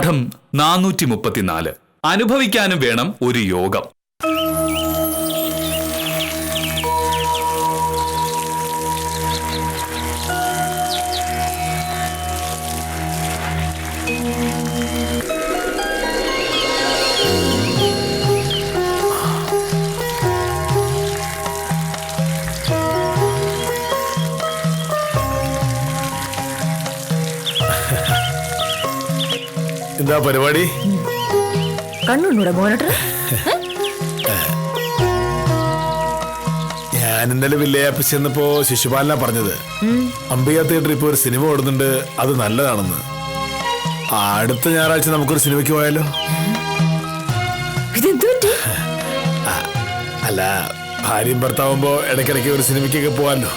പാഠം 434. അനുഭവിക്കാനും വേണം ഒരു യോഗം. എന്താ പരിപാടി? കണ്ണുണ്ടൂടെ മോനോട്ടർ? ഞാൻ ഇന്നലെ വില്ലയാപ്പി ചെന്നപ്പോ ശിശുപാലന പറഞ്ഞത് അംബിക തിയേറ്ററിൽ ഇപ്പൊ ഒരു സിനിമ ഓടുന്നുണ്ട്, അത് നല്ലതാണെന്ന്. അടുത്ത ഞായറാഴ്ച നമുക്കൊരു സിനിമയ്ക്ക് പോയാലോ? അല്ല, ഭാര്യയും ഭർത്താവുമ്പോ ഇടയ്ക്കിടയ്ക്ക് ഒരു സിനിമയ്ക്കൊക്കെ പോവാല്ലോ.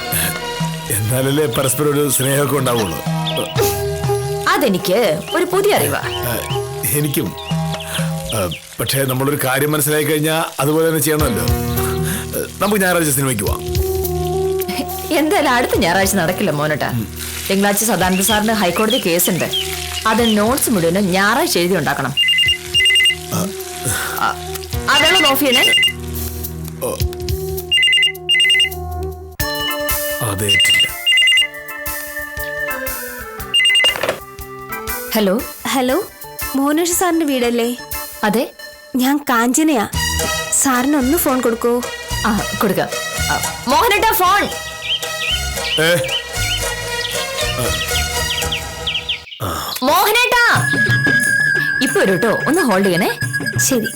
എന്നാലല്ലേ പരസ്പരം ഒരു സ്നേഹമൊക്കെ ഉണ്ടാവുള്ളൂ. അതെനിക്ക് ഒരു പുതിയ അറിവാ. എനിക്കും. പക്ഷേ നമ്മളൊരു കാര്യം മനസ്സിലാക്കി കഴിഞ്ഞാൽ അതുപോലെ തന്നെ ചെയ്യണമല്ലോ. നമുക്ക് ഞായറാഴ്ച സിനിമയ്ക്ക് പോവാം. എന്തായാലും അടുത്ത ഞായറാഴ്ച നടക്കില്ല മോനോട്ടാ. തിങ്കളാഴ്ച സദാനന്ദ സാറിന് ഹൈക്കോടതി കേസുണ്ട്. അത് നോട്ട്സ് മുഴുവനും ഞായറാഴ്ച എഴുതി ഉണ്ടാക്കണം. അതെല്ലാം ഓഫ് ചെയ്യണേ. ഹലോ ഹലോ, മോനേഷ് സാറിന്റെ വീടല്ലേ? അതെ, ഞാൻ കാഞ്ചനയാ. സാറിന് ഒന്ന് ഫോൺ കൊടുക്കൂ. കൊടുക്കാം. മോഹനേട്ടാ ഫോൺ. മോഹനേട്ടാ ഇപ്പൊ വരൂ കേട്ടോ, ഒന്ന് ഹോൾഡ് ചെയ്യണേ. ശരി.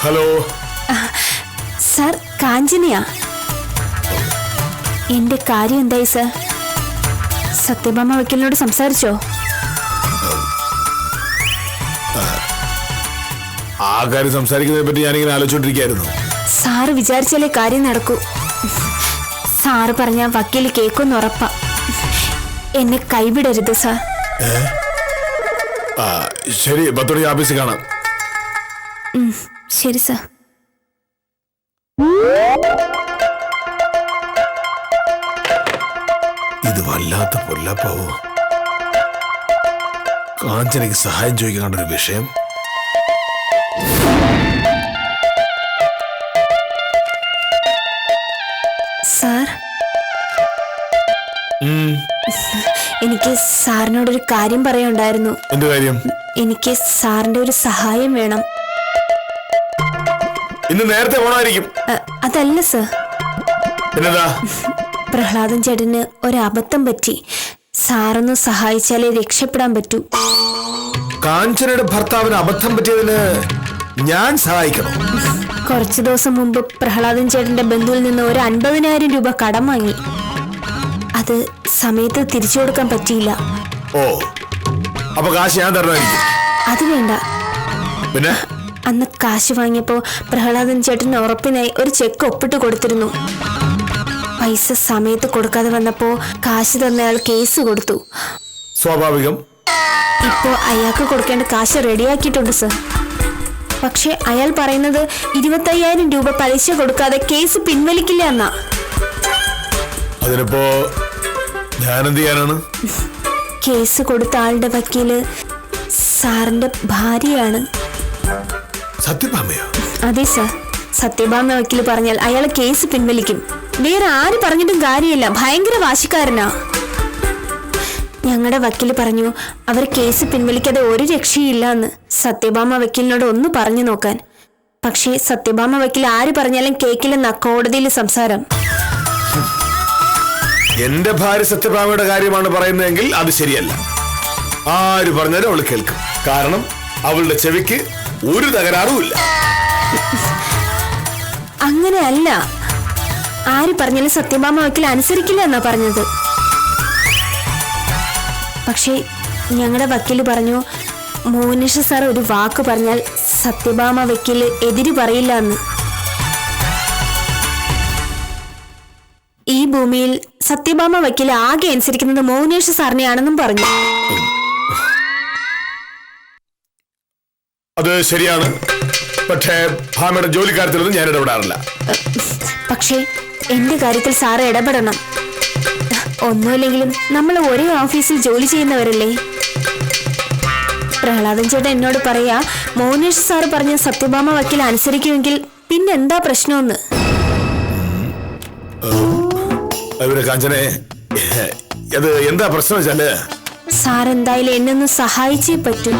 ഹലോ സാർ, കാഞ്ചനയാ. എന്റെ കാര്യം എന്തായി സാർ? സത്യഭാമ വക്കീലിനോട് സംസാരിച്ചോ? ആ കാര്യം സംസാരിക്കുന്നതിനെ പറ്റി ഞാനിങ്ങനെ ആലോചിച്ചോണ്ടിരിക്കായിരുന്നു. സാറ് വിചാരിച്ചാലേ കാര്യം നടക്കൂ. സാറ് പറഞ്ഞ വക്കീൽ കേക്കൊന്ന് ഉറപ്പാ. എന്നെ കൈവിടരുത് സാർ. ശരി, 10 മണിക്ക് ഓഫീസിൽ കാണാം. ശരി സാർ. ഇത് വല്ലാത്ത പൊല്ലപ്പാവോ. കാഞ്ചനയ്ക്ക് സഹായം ചോദിക്കാൻ കണ്ടൊരു വിഷയം. സാർ, എനിക്ക് സാറിനോടൊരു കാര്യം പറയാനുണ്ടായിരുന്നു. എന്ത് കാര്യം? എനിക്ക് സാറിന്റെ ഒരു സഹായം വേണം. ഇന്ന് നേരത്തെ പോണായിരിക്കും. അതല്ല സർ. എന്നതാ? പ്രഹ്ലാദൻ ചേട്ടന് ഒരബദ്ധം പറ്റി. സാറൊന്ന് സഹായിച്ചാലേ രക്ഷപ്പെടാൻ പറ്റൂ. കാഞ്ചനയുടെ ഭർത്താവിന് അബദ്ധം പറ്റിയതിന് ഞാൻ സഹായിക്കണം? കുറച്ചു ദിവസം മുമ്പ് പ്രഹ്ലാദൻ ചേട്ടന്റെ ബന്ധുവിൽ നിന്ന് ഒരു 50,000 രൂപ കടം വാങ്ങി. അത് സമയത്ത് തിരിച്ചു കൊടുക്കാൻ പറ്റിയില്ല. ഓ, അപ്പൊ കാശ് ഞാൻ തരണമായിരിക്കും. അത് വേണ്ട. പിന്നെ അന്ന് കാശ് വാങ്ങിയപ്പോ പ്രഹ്ലാദൻ ചേട്ടന് ഉറപ്പിനായി ഒരു ചെക്ക് ഒപ്പിട്ട് കൊടുത്തിരുന്നു. പൈസ സമയത്ത് കൊടുക്കാതെ വന്നപ്പോ കാശ് തന്നയാൾ കേസ് കൊടുത്തു. സ്വാഭാവികം. ഇപ്പോ അയാൾക്ക് കൊടുക്കേണ്ട കാശ് റെഡിയാക്കിയിട്ടുണ്ട് സർ. പക്ഷെ അയാൾ പറയുന്നത് 25,000 രൂപ പലിശ കൊടുക്കാതെ കേസ് പിൻവലിക്കില്ല എന്നാ. അതിനിപ്പോ ഞാനെന്ത് ചെയ്യാനാണ്? കേസ് കൊടുത്ത ആളുടെ വക്കീല് സാറിന്റെ ഭാര്യയാണ്. സത്യഭാമയോ? അതെ സർ. സത്യഭാമ വക്കീല് പറഞ്ഞാൽ അയാൾ കേസ് പിൻവലിക്കും. വേറെ ആര് പറഞ്ഞിട്ടും കാര്യമില്ല. ഭയങ്കര വാശിക്കാരനാ. ഞങ്ങളുടെ വക്കീല് പറഞ്ഞു അവർ കേസ് പിൻവലിക്കാതെ ഒരു രക്ഷയില്ല എന്ന്. സത്യഭാമ വക്കീലിനോട് ഒന്ന് പറഞ്ഞു നോക്കാൻ. പക്ഷേ സത്യഭാമ വക്കീൽ ആര് പറഞ്ഞാലും കേക്കില്ലെന്ന കോടതിയിൽ സംസാരം. എന്റെ ഭാര്യ സത്യഭാമയുടെ കാര്യമാണ് പറയുന്നതെങ്കിൽ അത് ശരിയല്ല. ആര് പറഞ്ഞാലും അവൾ കേൾക്കും. കാരണം അവളുടെ ചെവിക്ക് ഒരു തകരാറുമില്ല. അങ്ങനെയല്ല. ആര് പറഞ്ഞാലും സത്യഭാമ വക്കീൽ അനുസരിക്കില്ല എന്നാ പറഞ്ഞത്. പക്ഷേ ഞങ്ങളുടെ വക്കീല് പറഞ്ഞു മോനേഷ് സാർ ഒരു വാക്ക് പറഞ്ഞാൽ സത്യഭാമ വക്കീല് എതിര് പറയില്ല എന്ന്. ഈ ഭൂമിയിൽ സത്യഭാമ വക്കീൽ ആകെ അനുസരിക്കുന്നത് മോനേഷ് സാറിനെയാണെന്നും പറഞ്ഞു. അത് ശരിയാണ്. പക്ഷേ ഭാമയുടെ ജോലിക്കാര്യത്തിലൊന്നും ഞാൻ ഇടപെടാറില്ല. പക്ഷേ എന്റെ കാര്യത്തിൽ സാറ് ഇടപെടണം. ഒന്നുമില്ലെങ്കിലും നമ്മൾ ഒരേ ഓഫീസിൽ ജോലി ചെയ്യുന്നവരല്ലേ. പ്രഹ്ലാദൻ ചേട്ടൻ എന്നോട് പറയാ, മോനേഷ് സാറ് പറഞ്ഞ സത്യഭാമ വക്കീൽ അനുസരിക്കുമെങ്കിൽ പിന്നെന്താ പ്രശ്നമെന്ന്. കാഞ്ചനെ, എന്താ പ്രശ്നം വെച്ചാല് സാർ എന്തായാലും എന്നൊന്ന് സഹായിച്ചേ പറ്റൂ.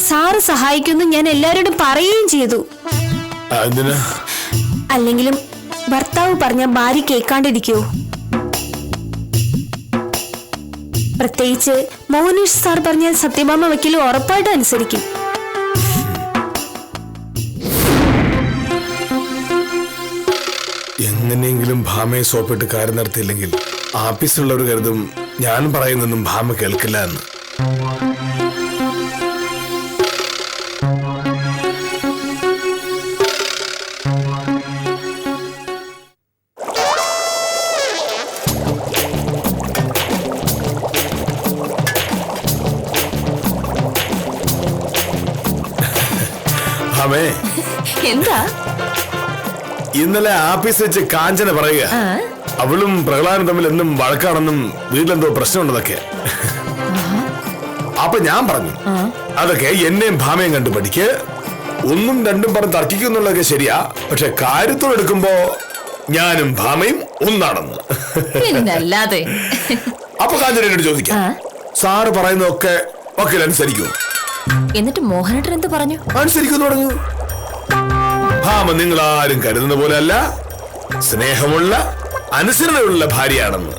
സാറ് സഹായിക്കുമെന്ന് ഞാൻ എല്ലാവരോടും പറയുകയും ചെയ്തു. അല്ലെങ്കിലും ഭർത്താവ് പറഞ്ഞ ഭാര്യ കേൾക്കാണ്ടിരിക്കോ? പ്രത്യേകിച്ച് മോഹനേഷ് സാർ പറഞ്ഞ സത്യഭാമ വക്കീൽ ഉറപ്പായിട്ടും അനുസരിക്കും. എങ്ങനെയെങ്കിലും ഭാമയെ സോപ്പിട്ട് കാര്യം നടത്തിയില്ലെങ്കിൽ ആഫീസിലുള്ളവർ കരുതും ഞാൻ പറയുന്നൊന്നും ഭാമ കേൾക്കില്ല എന്ന്. ഭാമേ, എന്താ ഇന്നലെ ആഫീസ് വെച്ച് കാഞ്ചന പറയുക അവളും പ്രഹ്ലാദനും തമ്മിൽ എന്നും വഴക്കാണെന്നും വീട്ടിലെന്തോ പ്രശ്നമുണ്ടെന്നൊക്കെ. അപ്പൊ ഞാൻ പറഞ്ഞു, അതൊക്കെ എന്നെയും ഭാമയും കണ്ടു പഠിക്ക്. ഒന്നും രണ്ടും പറഞ്ഞ് തർക്കിക്കുന്നുള്ളതൊക്കെ ശരിയാ, പക്ഷെ കാര്യത്തോടെടുക്കുമ്പോ ഞാനും ഭാമയും ഒന്നാണെന്ന്. പിന്നല്ലാതെ. അപ്പൊ കാഞ്ചന എന്നോട് ചോദിക്കാം, സാറ് പറയുന്നതൊക്കെ വക്കീൽ അനുസരിക്കൂ? എന്നിട്ട് മോഹനേട്ടൻ എന്ത് പറഞ്ഞു? അനുസരിക്കുന്നു പറഞ്ഞു. ഭാമ നിങ്ങൾ ആരും കരുതുന്ന പോലെ അല്ല, സ്നേഹമുള്ള അനുസരണയുള്ള ഭാര്യയാണെന്ന്.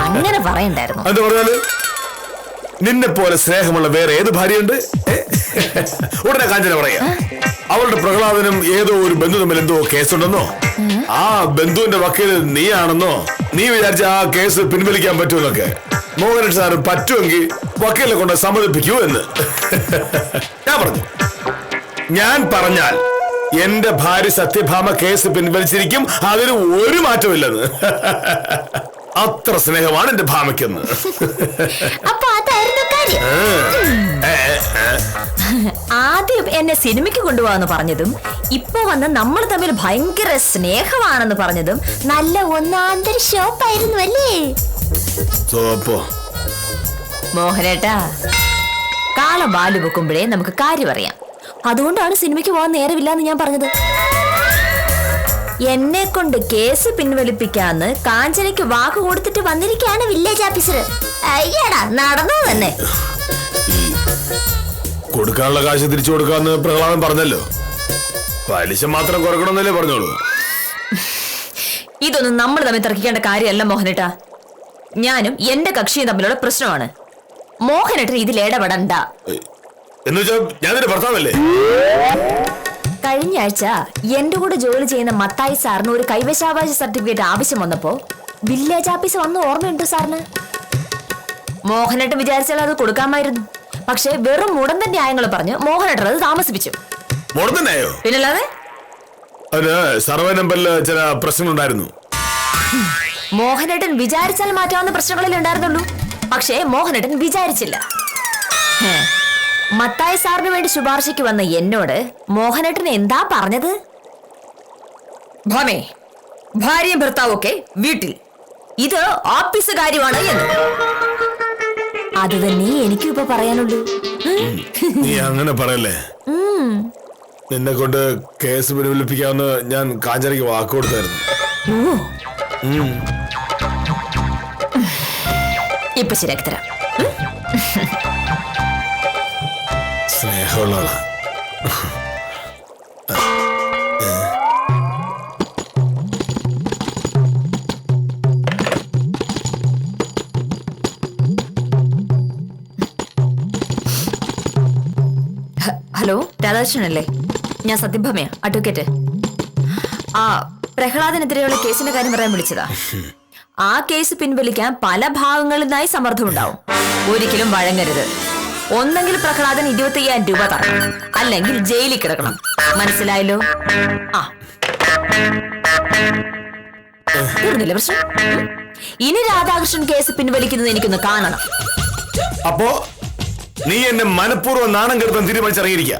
അങ്ങനെ പറയണ്ടായിരുന്നു. അത് പറഞ്ഞാല് നിന്നെ പോലെ സ്നേഹമുള്ള വേറെ ഏത് ഭാര്യയുണ്ട്? ഉടനെ കാഞ്ചന പറയാ, അവളുടെ പ്രഹ്ലാദനും ഏതോ ഒരു ബന്ധു തമ്മിൽ എന്തോ കേസുണ്ടെന്നോ, ആ ബന്ധുവിന്റെ വക്കീല് നീയാണെന്നോ, നീ വിചാരിച്ച ആ കേസ് പിൻവലിക്കാൻ പറ്റുമെന്നൊക്കെ. മോഹനേഷ് സാറ് പറ്റുമെങ്കിൽ വക്കീലിനെ കൊണ്ട് സമ്മതിപ്പിക്കൂ എന്ന്. ഞാൻ പറഞ്ഞു, ഞാൻ പറഞ്ഞാൽ എന്റെ ഭാര്യ സത്യഭാമ കേസ് പിൻവലിച്ചിരിക്കും, അതിന് ഒരു മാറ്റമില്ലെന്ന്. അത്ര സ്നേഹമാണ് എന്റെ ഭാമയ്ക്കെന്ന്. ആദ്യം എന്നെ സിനിമയ്ക്ക് കൊണ്ടുപോകാന്ന് പറഞ്ഞതും ഇപ്പൊ വന്ന് നമ്മൾ തമ്മിൽ ഭയങ്കര സ്നേഹമാണെന്ന് പറഞ്ഞതും നല്ല ഒന്നാന്തര ഷോപ്പായിരുന്നു അല്ലേ മോഹനേട്ടാ? കാള ബാലു വെക്കുമ്പോഴേ നമുക്ക് കാര്യം അറിയാം. അതുകൊണ്ടാണ് സിനിമയ്ക്ക് പോകാൻ നേരമില്ലാന്ന് ഞാൻ പറഞ്ഞത്. എന്നെ കൊണ്ട് കേസ് പിൻവലിപ്പിക്കാന്ന് കാഞ്ചനയ്ക്ക് വാക്ക് കൊടുത്തിട്ട് വന്നിരിക്കുകയാണ് വില്ലേജ് ഓഫീസർ. അയ്യടാ, നടന്നു തന്നെ. കൊടുക്കാനുള്ള കാശ് തിരിച്ചു കൊടുക്കാന്ന് പ്രഹ്ലാദൻ പറഞ്ഞല്ലോ, പലിശ മാത്രം കുറക്കണമെന്നല്ലേ പറഞ്ഞോളൂ. ഇതൊന്നും നമ്മൾ തമ്മിൽ തർക്കിക്കേണ്ട കാര്യമല്ല മോഹനേട്ടാ. ഞാനും എന്റെ കക്ഷിയും തമ്മിലുള്ള പ്രശ്നമാണ്. മോഹനേട്ടൻ ഇതിൽ ഇടപെടണ്ട. എന്നുവെച്ചാ ഞാൻ നിന്റെ ഭർത്താവല്ലേ? കഴിഞ്ഞ ആഴ്ച എന്റെ കൂടെ ജോലി ചെയ്യുന്ന മത്തായി സാറിന് ഒരു കൈവശാവകാശ സർട്ടിഫിക്കറ്റ് ആവശ്യം വന്നപ്പോ വില്ലേജ് ഓഫീസ് വന്ന് ഓർമ്മയുണ്ടോ സാറിന്? മോഹനേട്ടൻ വിചാരിച്ചാൽ അത് കൊടുക്കാമായിരുന്നു. പക്ഷെ വെറും മുടന്തൻ ന്യായങ്ങൾ പറഞ്ഞ് മോഹനേട്ടൻ അത് താമസിപ്പിച്ചു. പിന്നല്ലാതെ സർവേ നമ്പറില് ചില പ്രശ്നങ്ങളുണ്ടായിരുന്നു. മോഹനേട്ടൻ വിചാരിച്ചാൽ മാറ്റാവുന്ന പ്രശ്നങ്ങളല്ലേ ഉണ്ടായിരുന്നുള്ളൂ. പക്ഷേ മോഹനേട്ടൻ വിചാരിച്ചില്ല. മത്തായി സാറിന് വേണ്ടി ശുപാർശയ്ക്ക് വന്ന എന്നോട് മോഹനേട്ടൻ എന്താ പറഞ്ഞത്? ഭാമേ, ഭാര്യയും ഭർത്താവും ഒക്കെ വീട്ടിൽ, ഇത് ഓഫീസ് കാര്യമാണ് എന്ന്. അത് തന്നെ എനിക്കും ഇപ്പൊ പറയാനുള്ളൂ. നീ അങ്ങനെ പറയല്ലേ. നിന്നെ കൊണ്ട് കേസ് പിൻവലിപ്പിക്കാമെന്ന് ഞാൻ കാഞ്ചനയ്ക്ക് വാക്ക് കൊടുത്തായിരുന്നു. ഇപ്പൊ ശരിയാക്കി തരാം. സ്നേഹമുള്ള ഹലോ, രാധാകൃഷ്ണനല്ലേ? ഞാൻ സത്യഭാമയാ, അഡ്വക്കേറ്റ്. ആ പ്രഹ്ലാദനെതിരെയുള്ള കേസിന്റെ കാര്യം പറയാൻ വിളിച്ചതാ. ആ കേസ് പിൻവലിക്കാൻ പല ഭാഗങ്ങളിൽ നിന്നായി സമ്മർദ്ദമുണ്ടാവും. ഒരിക്കലും വഴങ്ങരുത്. ഒന്നെങ്കിൽ പ്രഹ്ലാദൻ 25,000 രൂപ തരണം, അല്ലെങ്കിൽ ജയിലിൽ കിടക്കണം. മനസ്സിലായല്ലോ? ആ തീർന്നില്ലേ പ്രശ്നം? ഇനി രാധാകൃഷ്ണൻ കേസ് പിൻവലിക്കുന്നത് എനിക്കൊന്ന് കാണണം. അപ്പോ നീ എന്നെ മനഃപൂർവ്വം നാണം കെടുത്താൻ തീരുമാനിച്ചിറങ്ങിയിരിക്കുക.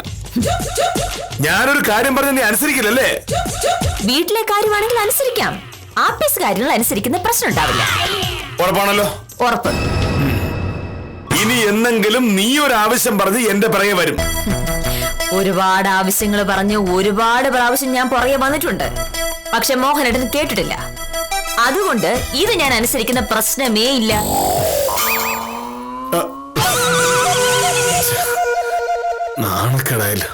ഞാനൊരു കാര്യം പറഞ്ഞ നീ അനുസരിക്കില്ലല്ലേ? വീട്ടിലെ കാര്യമാണെങ്കിൽ അനുസരിക്കാം. ആപ്പീസ് കാര്യങ്ങൾ അനുസരിക്കുന്ന പ്രശ്നം ഉണ്ടാവില്ല. ഉറപ്പാണല്ലോ? ഉറപ്പ്. ഇനി എന്നെങ്കിലും നീ ഒരു ആവശ്യം പറഞ്ഞ് എന്റെ പിറകെ വരും. ഒരുപാട് ആവശ്യങ്ങൾ പറഞ്ഞ് ഒരുപാട് പ്രാവശ്യം ഞാൻ പുറകെ വന്നിട്ടുണ്ട്. പക്ഷെ മോഹനേട്ടൻ കേട്ടിട്ടില്ല. അതുകൊണ്ട് ഇത് ഞാൻ അനുസരിക്കുന്ന പ്രശ്നമേ ഇല്ല. നാണക്കേടായല്ലോ.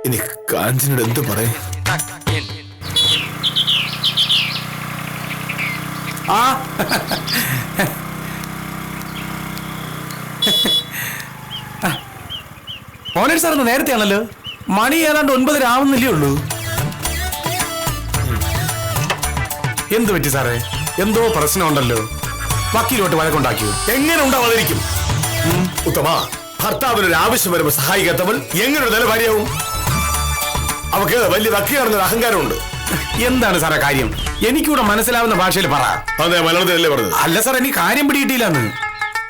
ഇനി കാഞ്ചനോട് എന്ത് പറയും? മോനേഷ് സാർ നേരത്തെ ആണല്ലോ. മണി ഏതാണ്ട് 9 ആവുന്നില്ലേ ഉള്ളൂ. എന്ത് പറ്റി സാറേ? എന്തോ പ്രശ്നമുണ്ടല്ലോ. വക്കീലോട്ട് വഴക്കുണ്ടാക്കിയോ? എങ്ങനെ ഉണ്ടാവാതിരിക്കും? ഉത്തമ, ഭർത്താവിനൊരു ആവശ്യം വരുമ്പോ സഹായിക്കാത്തവൾ എങ്ങനെ ഒരു നല്ല ഭാര്യയാവും? അവക്ക് വലിയ വക്കീലാണെന്നൊരു അഹങ്കാരമുണ്ട്. എന്താണ് സാറേ കാര്യം? എനിക്കൂടെ മനസ്സിലാവുന്ന ഭാഷയിൽ പറ. അതെ, മലയാളത്തിലല്ലേ പറഞ്ഞത്? അല്ല സാർ, എനിക്ക് കാര്യം പിടികിട്ടിയില്ലെന്ന്.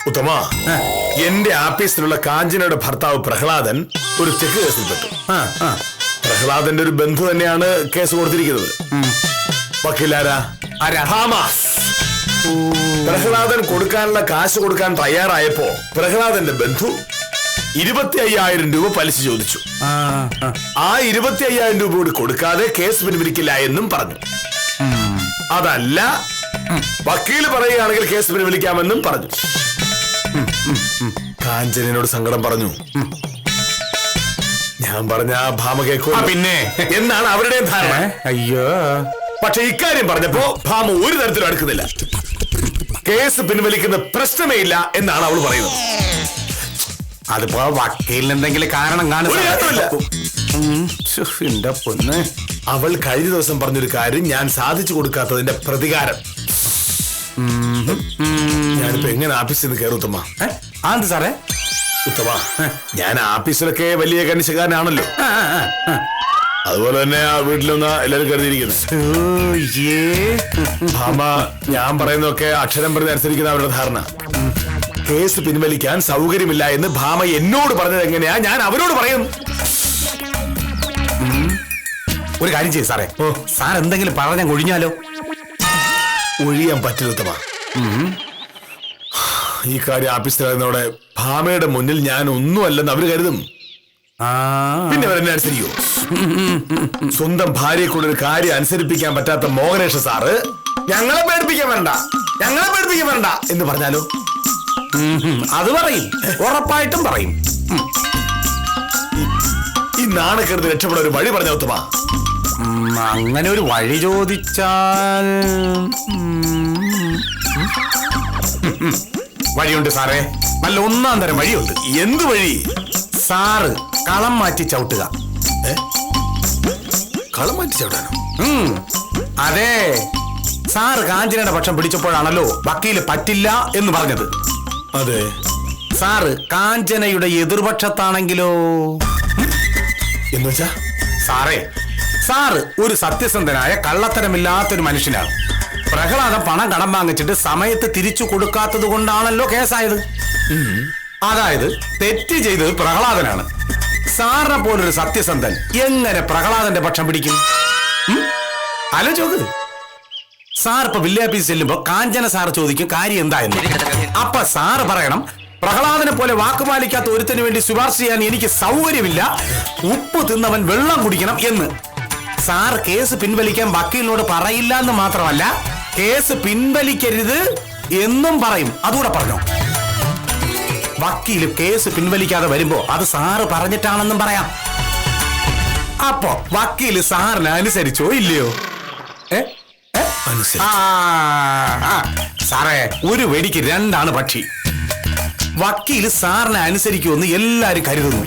ഉത്തമ, എന്റെ ആഫീസിലുള്ള കാഞ്ചനയുടെ ഭർത്താവ് പ്രഹ്ലാദൻ ഒരു ചെക്ക് കേസിൽ പെട്ടു. പ്രഹ്ലാദന്റെ ഒരു ബന്ധു തന്നെയാണ് കേസ് കൊടുത്തിരിക്കുന്നത്. വക്കീലാരാ? ഭാമ. പ്രഹ്ലാദൻ കൊടുക്കാനുള്ള കാശ് കൊടുക്കാൻ തയ്യാറായപ്പോ പ്രഹ്ലാദന്റെ ബന്ധു 25,000 രൂപ പലിശ ചോദിച്ചു. ആ 25,000 രൂപ കൂടി കൊടുക്കാതെ കേസ് പിൻവലിക്കില്ല എന്നും പറഞ്ഞു. അതല്ല, വക്കീല് പറയുകയാണെങ്കിൽ കേസ് പിൻവലിക്കാമെന്നും പറഞ്ഞു. കാഞ്ചനോട് സങ്കടം പറഞ്ഞു. ഞാൻ പറഞ്ഞ ഭാമ കേൾക്കൂ പിന്നെ എന്നാണ് അവരുടെയും ധാരണ. അയ്യോ, പക്ഷെ ഇക്കാര്യം പറഞ്ഞപ്പോ ഭാമ ഒരു തരത്തിലും അടുക്കുന്നില്ല. കേസ് പിൻവലിക്കുന്ന പ്രശ്നമേ ഇല്ല എന്നാണ് അവൾ പറയുന്നത്. അതിപ്പോ വക്കീലിന് എന്തെങ്കിലും കാരണം എന്റെ പൊന്ന്. അവൾ കഴിഞ്ഞ ദിവസം പറഞ്ഞൊരു കാര്യം ഞാൻ സാധിച്ചു കൊടുക്കാത്തതിന്റെ പ്രതികാരം. ഞാനിപ്പോ എങ്ങനെ ആഫീസിൽ നിന്ന് കയറും ഉത്തമ? അത് സാറേ? ഉത്തമ, ഞാൻ ആഫീസിലൊക്കെ വലിയ കണിശക്കാരനാണല്ലോ. അതുപോലെ തന്നെ ആ വീട്ടിലൊന്ന് എല്ലാരും കരുതിയിരിക്കുന്നത്. ഭാമ, ഞാൻ പറയുന്നതൊക്കെ അക്ഷരം പറഞ്ഞ് അനുസരിക്കുന്ന അവരുടെ ധാരണ. കേസ് പിൻവലിക്കാൻ സൗകര്യമില്ല എന്ന് ഭാമ എന്നോട് പറഞ്ഞത് എങ്ങനെയാ ഞാൻ അവരോട് പറയും? ഒരു കാര്യം ചെയ്യും സാറേ. സാർ എന്തെങ്കിലും പറഞ്ഞാൽ ഒഴിഞ്ഞാലോ? ഒഴിയാൻ പറ്റില്ല ഉത്തമ. ഈ കാര്യം ആഫീസിലായിരുന്നോടെ ഭാമയുടെ മുന്നിൽ ഞാൻ ഒന്നുമല്ലെന്ന് അവര് കരുതും. പിന്നെ അവരെന്നെ അനുസരിക്കോ? സ്വന്തം ഭാര്യയെ കൊണ്ടൊരു കാര്യം അനുസരിപ്പിക്കാൻ പറ്റാത്ത മോഹനേഷ സാറ് ഞങ്ങളെ പേടിപ്പിക്കാൻ വരണ്ട എന്ന് പറഞ്ഞാലോ? അത് പറയും, ഉറപ്പായിട്ടും പറയും. ഈ നാണക്കെടുത്ത് രക്ഷപ്പെടാൻ ഒരു വഴി പറഞ്ഞ ഉത്തമ. അങ്ങനെ ഒരു വഴി ചോദിച്ചാൽ വഴിയുണ്ട് സാറേ. നല്ല ഒന്നാം തരം വഴിയുണ്ട്. എന്ത് വഴി? സാറ് കളം മാറ്റി ചവിട്ടുക. കളം മാറ്റി ചവിട്ടാനോ? അതെ, സാറ് കാഞ്ചനയുടെ പക്ഷം പിടിച്ചപ്പോഴാണല്ലോ വക്കീല് പറ്റില്ല എന്ന് പറഞ്ഞത്. അതെ. സാറ് കാഞ്ചനയുടെ എതിർപക്ഷത്താണെങ്കിലോ? എന്നുവെച്ചാ? സാറ് ഒരു സത്യസന്ധനായ കള്ളത്തരമില്ലാത്തൊരു മനുഷ്യനാണ്. പ്രഹ്ലാദം പണം കടം വാങ്ങിച്ചിട്ട് സമയത്ത് തിരിച്ചു കൊടുക്കാത്തത് കൊണ്ടാണല്ലോ കേസായത്. അതായത് തെറ്റ് ചെയ്തത് പ്രഹ്ലാദനാണ്. സാറിനെ പോലൊരു സത്യസന്ധൻ എങ്ങനെ പ്രഹ്ലാദന്റെ പക്ഷം പിടിക്കും? ആലോചിച്ച് സാർ ഇപ്പൊ വില്ലേജ് ചെല്ലുമ്പോ കാഞ്ചന സാർ ചോദിക്കും കാര്യം എന്തായെന്ന്. അപ്പൊ സാറ് പറയണം, പ്രഹ്ലാദനെ പോലെ വാക്കുപാലിക്കാത്ത ഒരുത്തിന് വേണ്ടി ശുപാർശ ചെയ്യാൻ എനിക്ക് സൗകര്യമില്ല, ഉപ്പ് തിന്നവൻ വെള്ളം കുടിക്കണം എന്ന്. സാർ കേസ് പിൻവലിക്കാൻ വക്കീലിനോട് പറയില്ല എന്ന് മാത്രമല്ല, കേസ് പിൻവലിക്കരുത് എന്നും പറയും. അതുകൂടെ പറഞ്ഞോ. വക്കീല് കേസ് പിൻവലിക്കാതെ വരുമ്പോ അത് സാറ് പറഞ്ഞിട്ടാണെന്നും പറയാം. അപ്പോ വക്കീല് സാറിന് അനുസരിച്ചോ ഇല്ലയോ? സാറേ, ഒരു വെടിക്ക് രണ്ടാണ് പക്ഷി. വക്കീല് സാറിനെ അനുസരിക്കുമെന്ന് എല്ലാരും കരുതുന്നു.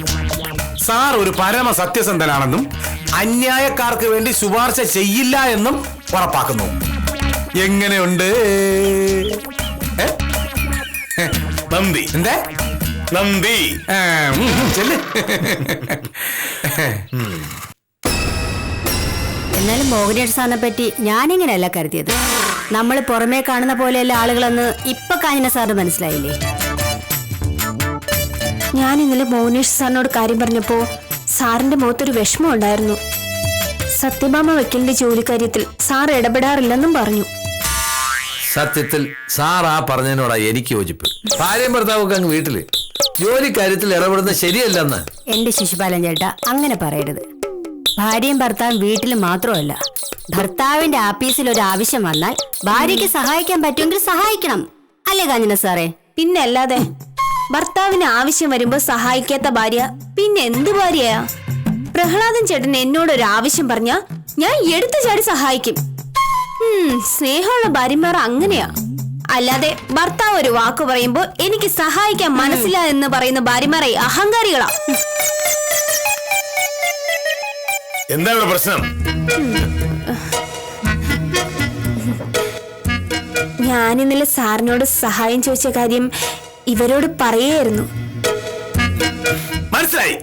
സാർ ഒരു പരമ സത്യസന്ധനാണെന്നും അന്യായക്കാർക്ക് വേണ്ടി ശുപാർശ ചെയ്യില്ല എന്നും ഉറപ്പാക്കുന്നു. എങ്ങനെയുണ്ട്? നന്ദി. എന്തേ നന്ദി? ചെല്ല്. എന്നാലും മോഹനേഷ് സാറിനെ പറ്റി ഞാനിങ്ങനെയല്ല കരുതിയത്. നമ്മൾ പുറമേ കാണുന്ന പോലെയല്ല ആളുകളെന്ന് ഇപ്പൊ കാഞ്ഞ സാറിന് മനസ്സിലായില്ലേ? ഞാൻ ഇന്നലെ മോഹനേഷ് സാറിനോട് കാര്യം പറഞ്ഞപ്പോ സാറിന്റെ മുഖത്തൊരു വിഷമം ഉണ്ടായിരുന്നു. സത്യഭാമ വക്കീലിന്റെ ജോലിക്കാര്യത്തിൽ സാർ ഇടപെടാറില്ലെന്നും പറഞ്ഞു. സത്യത്തിൽ സാർ ആ പറഞ്ഞതിനോടാ എനിക്ക് യോജിപ്പ്. ഭാര്യയും ഭർത്താവൊക്കെ അങ്ങ് വീട്ടില് ജോലി കാര്യത്തിൽ ഇടപെടുന്നത് ശരിയല്ലെന്ന്. എന്റെ ശിശുപാലൻ ചേട്ടാ അങ്ങനെ പറയരുത്. ഭാര്യയും ഭർത്താവും വീട്ടിൽ മാത്രമല്ല, ഭർത്താവിന്റെ ആഫീസിൽ ഒരു ആവശ്യം വന്നാൽ ഭാര്യയ്ക്ക് സഹായിക്കാൻ പറ്റുമെങ്കിൽ സഹായിക്കണം, അല്ലേ കാഞ്ചന സാറേ? പിന്നെ അല്ലാതെ ഭർത്താവിന് ആവശ്യം വരുമ്പോ സഹായിക്കാത്ത ഭാര്യ പിന്നെ എന്ത് ഭാര്യയാ? പ്രഹ്ലാദൻ ചേട്ടൻ എന്നോടൊരു ആവശ്യം പറഞ്ഞാ ഞാൻ എടുത്തു ചാടി സഹായിക്കും. സ്നേഹമുള്ള ഭാര്യമാർ അങ്ങനെയാ. അല്ലാതെ ഭർത്താവ് ഒരു വാക്ക് പറയുമ്പോ എനിക്ക് സഹായിക്കാൻ മനസ്സില്ല എന്ന് പറയുന്ന ഭാര്യമാരെ അഹങ്കാരികളാ. എന്താണ് പ്രശ്നം? ഞാൻ ഇന്നലെ സാറിനോട് സഹായം ചോദിച്ച കാര്യം ഇവരോട് പറയായിരുന്നു. മനസ്സിലായി.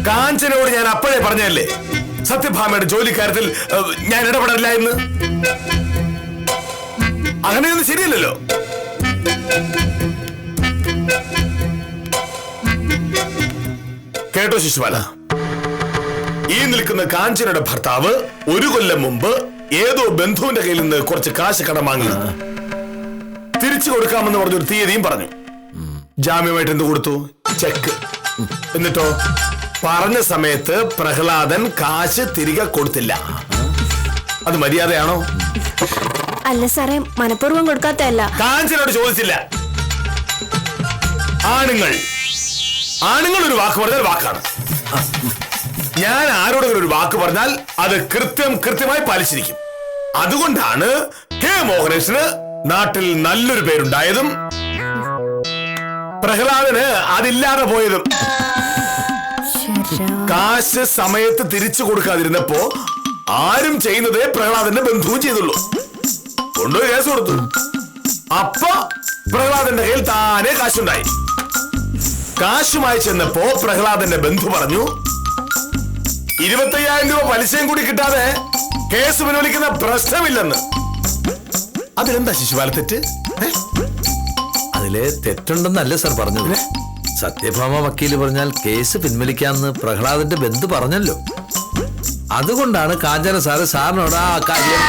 കാഞ്ചനോട് ഞാൻ അപ്പോഴേ പറഞ്ഞല്ലേ സത്യഭാമയുടെ ജോലിക്കാര്യത്തിൽ ഞാൻ ഇടപെടില്ല എന്ന്. അങ്ങനെയൊന്നും ശരിയല്ലല്ലോ. കേട്ടോ ശിശുപാല, ഈ നിൽക്കുന്ന കാഞ്ചനയുടെ ഭർത്താവ് 1 കൊല്ലം മുമ്പ് ഏതോ ബന്ധുവിന്റെ കയ്യിൽ നിന്ന് കുറച്ച് കാശ് കടം വാങ്ങി തിരിച്ചു കൊടുക്കാമെന്ന് പറഞ്ഞൊരു തീയതിയും പറഞ്ഞു. ജാമ്യമായിട്ട് എന്ത് കൊടുത്തു? ചെക്ക്. എന്നിട്ടോ പറഞ്ഞ സമയത്ത് പ്രഹ്ലാദൻ കാശ് തിരികെ കൊടുത്തില്ല. അത് മര്യാദയാണോ? അല്ല സാറേ, മനഃപൂർവ്വം കൊടുക്കാത്തല്ല. കാഞ്ചനോട് ചോദിച്ചില്ല. ആണുങ്ങൾ ഒരു വാക്ക് പറഞ്ഞാൽ വാക്കാണ്. ഞാൻ ആരോടെങ്കിലും ഒരു വാക്ക് പറഞ്ഞാൽ അത് കൃത്യമായി പാലിച്ചിരിക്കും. അതുകൊണ്ടാണ് കെ മോഹനേഷിന് നാട്ടിൽ നല്ലൊരു പേരുണ്ടായതും പ്രഹ്ലാദന് അതില്ലാതെ പോയതും. കാശ് സമയത്ത് തിരിച്ചു കൊടുക്കാതിരുന്നപ്പോ ആരും ചെയ്യുന്നതേ പ്രഹ്ലാദന്റെ ബന്ധുവും ചെയ്തുള്ളൂ. കൊണ്ടുപോയി കേസ് കൊടുത്തു. അപ്പൊ പ്രഹ്ലാദന്റെ കയ്യിൽ താനെ കാശുണ്ടായി. കാശുമായി ചെന്നപ്പോ പ്രഹ്ലാദന്റെ ബന്ധു പറഞ്ഞു 25,000 രൂപ പലിശയും കൂടി കിട്ടാതെ കേസ് പിൻവലിക്കുന്ന പ്രശ്നമില്ലെന്ന്. അതിലെന്താ ശിശുപാല തെറ്റ്? അതിലെ തെറ്റുണ്ടെന്നല്ല സാർ പറഞ്ഞത്. സത്യഭാമ വക്കീല് പറഞ്ഞാൽ കേസ് പിൻവലിക്കാന്ന് പ്രഹ്ലാദന്റെ ബന്ധു പറഞ്ഞല്ലോ. അതുകൊണ്ടാണ് കാഞ്ചന സാറിനോട് ആ കാര്യം.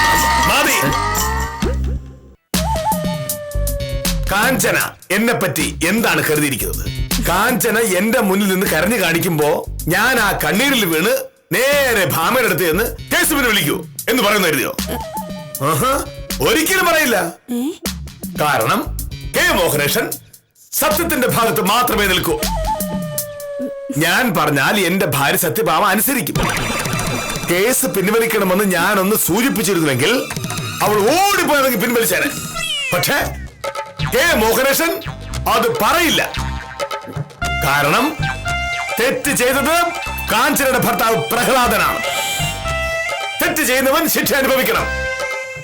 കാഞ്ചന എന്നെ പറ്റി എന്താണ് കരുതിയിരിക്കുന്നത്? കാഞ്ചന എന്റെ മുന്നിൽ നിന്ന് കരഞ്ഞു കാണിക്കുമ്പോ ഞാൻ ആ കണ്ണീരിൽ വീണ് നേരെ ഭാമയുടെ അടുത്ത് എന്ന് കേസ് പിൻവലിക്കൂ എന്ന് പറയുന്ന കരുതിയോ? ഒരിക്കലും പറയില്ല. കാരണം കെ മോഹനേഷൻ സത്യത്തിന്റെ ഭാഗത്ത് മാത്രമേ നിൽക്കൂ. ഞാൻ പറഞ്ഞാൽ എന്റെ ഭാര്യ സത്യഭാമ അനുസരിക്കും. കേസ് പിൻവലിക്കണമെന്ന് ഞാനൊന്ന് സൂചിപ്പിച്ചിരുന്നുവെങ്കിൽ അവൾ ഓടിപ്പോയതെങ്കിൽ പിൻവലിച്ചേനെ. പക്ഷേ കെ മോഹനേഷൻ അത് പറയില്ല. കാരണം തെറ്റ് ചെയ്തത് കാഞ്ചനയുടെ ഭർത്താവ് പ്രഹ്ലാദനാണ്. തെറ്റ് ചെയ്യുന്നവൻ ശിക്ഷ അനുഭവിക്കണം.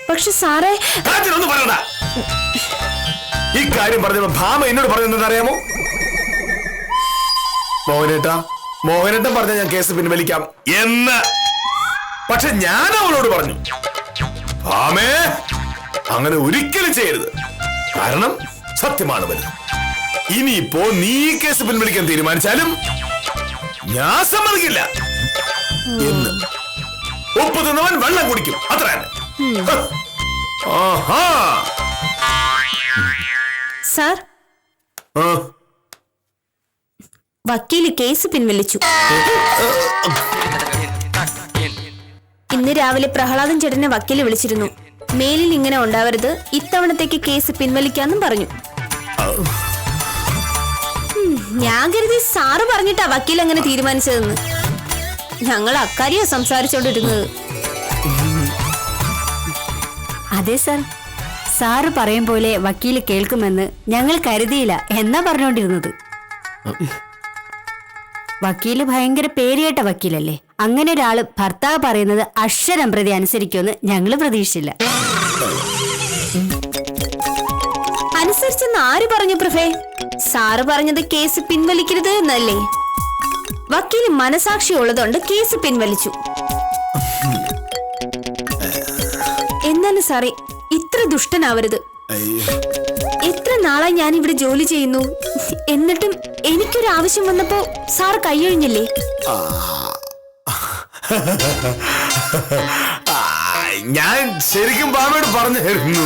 പക്ഷെ സാറേ, കാഞ്ചന ഒന്നും പറയണ്ട. ഈ കാര്യം പറഞ്ഞപ്പോ ഭാമ എന്നോട് പറഞ്ഞെന്ന് അറിയാമോ? മോഹനേട്ടൻ പറഞ്ഞ ഞാൻ കേസ് പിൻവലിക്കാം എന്ന്. പക്ഷെ ഞാൻ അവളോട് പറഞ്ഞു, ഭാമേ അങ്ങനെ ഒരിക്കലും ചെയ്യരുത്. കാരണം സത്യമാണ് വലുത്. ഇനിയിപ്പോ നീ കേസ് പിൻവലിക്കാൻ തീരുമാനിച്ചാലും ഞാൻ സമ്മതിക്കില്ല എന്ന്. ഉപ്പ് തിന്നവൻ വെള്ളം കുടിക്കും, അത്ര തന്നെ. സാർ, വക്കീല് കേസ് പിൻവലിച്ചു. ഇന്ന് രാവിലെ പ്രഹ്ലാദൻ ചേട്ടനെ വക്കീല് വിളിച്ചിരുന്നു. മേലിൽ ഇങ്ങനെ ഉണ്ടാവരുത്, ഇത്തവണത്തേക്ക് കേസ് പിൻവലിക്കാന്നും പറഞ്ഞു. ഞാൻ കരുതി സാറ് പറഞ്ഞിട്ടാ വക്കീൽ അങ്ങനെ തീരുമാനിച്ചതെന്ന്. ഞങ്ങൾ അക്കാര്യ സംസാരിച്ചോണ്ടിരുന്നത്. അതെ സാർ, സാറ് പറയും പോലെ വക്കീല് കേൾക്കുമെന്ന് ഞങ്ങൾ കരുതിയില്ല എന്നാ പറഞ്ഞോണ്ടിരുന്നത്. വക്കീല് ഭയങ്കര പേരുകേട്ട വക്കീലല്ലേ. അങ്ങനെ ഒരാള് ഭർത്താവ് പറയുന്നത് അക്ഷരം പ്രതി അനുസരിക്കുമെന്ന് ഞങ്ങള് പ്രതീക്ഷിച്ചില്ല. അനുസരിച്ചെന്ന് ആര് പറഞ്ഞു പ്രഭേ? സാറ് പറഞ്ഞത് കേസ് പിൻവലിക്കരുത് എന്നല്ലേ. വക്കീല് മനസാക്ഷി ഉള്ളതുകൊണ്ട് കേസ് പിൻവലിച്ചു. എന്നാലും സാറേ, ഇത്ര ദുഷ്ടനാവരുത്. എത്ര നാളായി ഞാൻ ഇവിടെ ജോലി ചെയ്യുന്നു. എന്നിട്ടും എനിക്കൊരു ആവശ്യം വന്നപ്പോ സാർ കൈയൊഴിഞ്ഞില്ലേ? ഞാൻ ശരിക്കും ബാബയോട് പറഞ്ഞായിരുന്നു.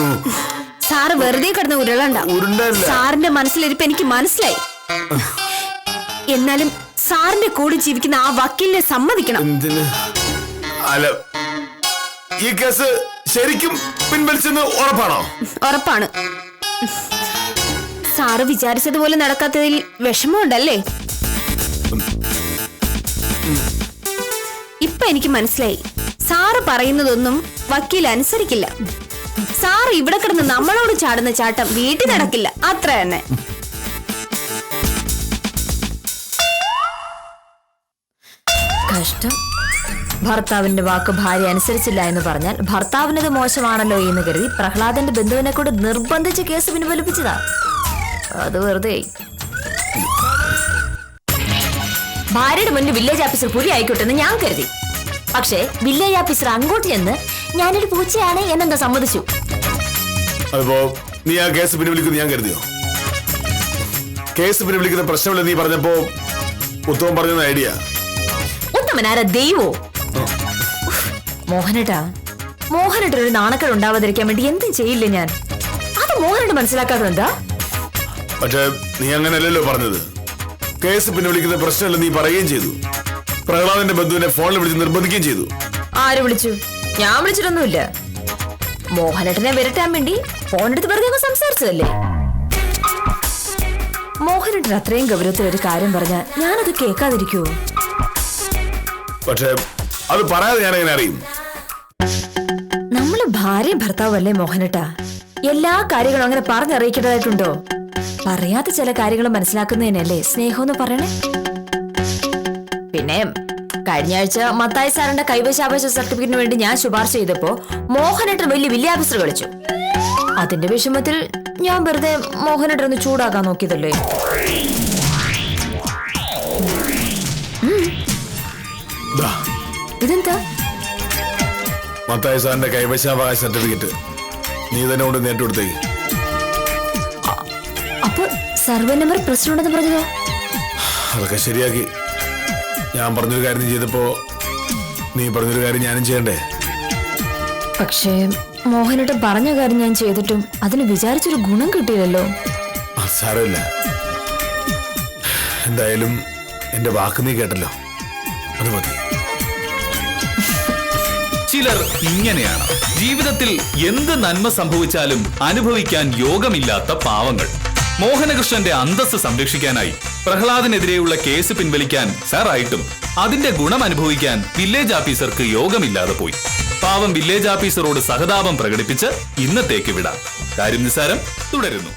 സാറ് വെറുതെ കിടന്ന് ഉരുളണ്ട. ഉരുണ്ടല്ല. സാറിന്റെ മനസ്സിലിരിപ്പ് എനിക്ക് മനസ്സിലായി. എന്നാലും സാറിന്റെ കൂടെ ജീവിക്കുന്ന ആ വക്കീലിനെ സമ്മതിക്കണം. എന്തിന്? അല്ല, ഈ കേസ് ശരിക്കും പിൻവലിച്ചെന്ന് ഉറപ്പാണോ? ഉറപ്പാണ്. സാറ് വിചാരിച്ചതുപോലെ നടക്കാത്തതിൽ വിഷമമുണ്ടല്ലേ? ഇപ്പൊ എനിക്ക് മനസ്സിലായി. സാറ് പറയുന്നതൊന്നും വക്കീൽ അനുസരിക്കില്ല. സാറ് ഇവിടെ കിടന്ന് നമ്മളോട് ചാടുന്ന ചാട്ടം വീട്ടിൽ നടക്കില്ല. അത്ര തന്നെ. കഷ്ടം. ഭർത്താവിന്റെ വാക്ക് ഭാര്യ അനുസരിച്ചില്ല എന്ന് പറഞ്ഞാൽ ഭർത്താവിനത് മോശമാണല്ലോ എന്ന് കരുതി പ്രഹ്ലാദന്റെ ബന്ധുവിനെ കൊണ്ട് നിർബന്ധിച്ച് കേസ് പിൻവലിപ്പിച്ചതാ. അത് വെറുതെ. ഭാര്യയുടെ മുന്നിൽ വില്ലേജ് ഓഫീസർ പുലി ആയിക്കോട്ടെ എന്ന് ഞാൻ കരുതി. പക്ഷേ വില്ലേജ് ഓഫീസർ അങ്ങോട്ട് ചെന്ന് ഞാനൊരു പൂച്ചയാണ് എന്നെന്താ സമ്മതിച്ചു. അതിപ്പോ നീ ആ കേസ് പിൻവലിക്കുന്നു ഞാൻ കരുതിയോ? കേസ് പിൻവലിക്കുന്ന പ്രശ്നമില്ല നീ പറഞ്ഞപ്പോ ഉത്തമൻ പറഞ്ഞ ഐഡിയ. ഉത്തമനാര ദൈവോ? മോഹനേട്ടൊരു നാണക്കേട് ഉണ്ടാവാതിരിക്കാൻ വേണ്ടി എന്തും ചെയ്യില്ല ഞാൻ. അത് മോഹനേട്ട് മനസ്സിലാക്കാത്തത് എന്താ? പക്ഷെ നീ അങ്ങനെയല്ലല്ലോ പറഞ്ഞത്. കേസ് പിൻവലിക്കുന്ന പ്രശ്നമില്ല നീ പറയുകയും ചെയ്തു. പ്രഹ്ലാദന്റെ ബന്ധുവിനെ ഫോണിൽ വിളിച്ച് നിർബന്ധിക്കുകയും ചെയ്തു. ആര് വിളിച്ചു? ഞാൻ വിളിച്ചിട്ടൊന്നുമില്ല. മോഹനേട്ടനെ വരട്ടാൻ വേണ്ടി ഫോണെടുത്ത് വെറുതെ സംസാരിച്ചതല്ലേ. മോഹനേട്ടൻ അത്രയും ഗൗരവത്തിൽ ഒരു കാര്യം പറഞ്ഞാൽ ഞാനത് കേൾക്കാതിരിക്കുവോ? പക്ഷെ അത് പറയാതെ ഞാൻ എങ്ങനെ അറിയും? നമ്മള് ഭാര്യ ഭർത്താവല്ലേ മോഹനേട്ടാ. എല്ലാ കാര്യങ്ങളും അങ്ങനെ പറഞ്ഞറിയിക്കേണ്ടതായിട്ടുണ്ടോ? പറയാത്ത ചില കാര്യങ്ങൾ മനസ്സിലാക്കുന്നതിനല്ലേ സ്നേഹം എന്ന് പറയണേ. പിന്നെ കഴിഞ്ഞ ആഴ്ച മത്തായി സാറിന്റെ കൈവശാവകാശ സർട്ടിഫിക്കറ്റിന് വേണ്ടി ഞാൻ ശുപാർശ ചെയ്തപ്പോ മോഹനേട്ടൻ വലിയ വില്ലേജ് കളിച്ചു. അതിന്റെ വിഷമത്തിൽ ഞാൻ വെറുതെ മോഹനേട്ടൻ ഒന്ന് ചൂടാക്കാൻ നോക്കിയതല്ലേ. ഇതെന്താ? മത്തായി സാറിന്റെ കൈവശാവകാശ സർട്ടിഫിക്കറ്റ് നീ തന്നെ കൊണ്ട് നേരിട്ടെടുത്തേക്ക്. അപ്പൊ സർവേ നമ്പർ പ്രസിഡന്റ് പറഞ്ഞതോ? അതൊക്കെ ശരിയാക്കി. ഞാൻ പറഞ്ഞൊരു കാര്യം നീ ചെയ്തപ്പോ നീ പറഞ്ഞൊരു കാര്യം ഞാനും ചെയ്യണ്ടേ? പക്ഷേ മോഹനേട്ടൻ പറഞ്ഞ കാര്യം ഞാൻ ചെയ്തിട്ടും അതിന് വിചാരിച്ചൊരു ഗുണം കിട്ടിയില്ലല്ലോ. സാരമില്ല. എന്തായാലും എന്റെ വാക്ക് നീ കേട്ടല്ലോ, അത് മതി. ചിലർ ഇങ്ങനെയാണ്. ജീവിതത്തിൽ എന്ത് നന്മ സംഭവിച്ചാലും അനുഭവിക്കാൻ യോഗമില്ലാത്ത പാവങ്ങൾ. മോഹനകൃഷ്ണന്റെ അന്തസ്സ് സംരക്ഷിക്കാനായി പ്രഹ്ലാദിനെതിരെയുള്ള കേസ് പിൻവലിക്കാൻ സാറായിട്ടും അതിന്റെ ഗുണം അനുഭവിക്കാൻ വില്ലേജ് ഓഫീസർക്ക് യോഗമില്ലാതെ പോയി. പാവം വില്ലേജ് ഓഫീസറോട് സഹതാപം പ്രകടിപ്പിച്ച് ഇന്നത്തേക്ക് വിടാം. കാര്യം നിസ്സാരം തുടരുന്നു.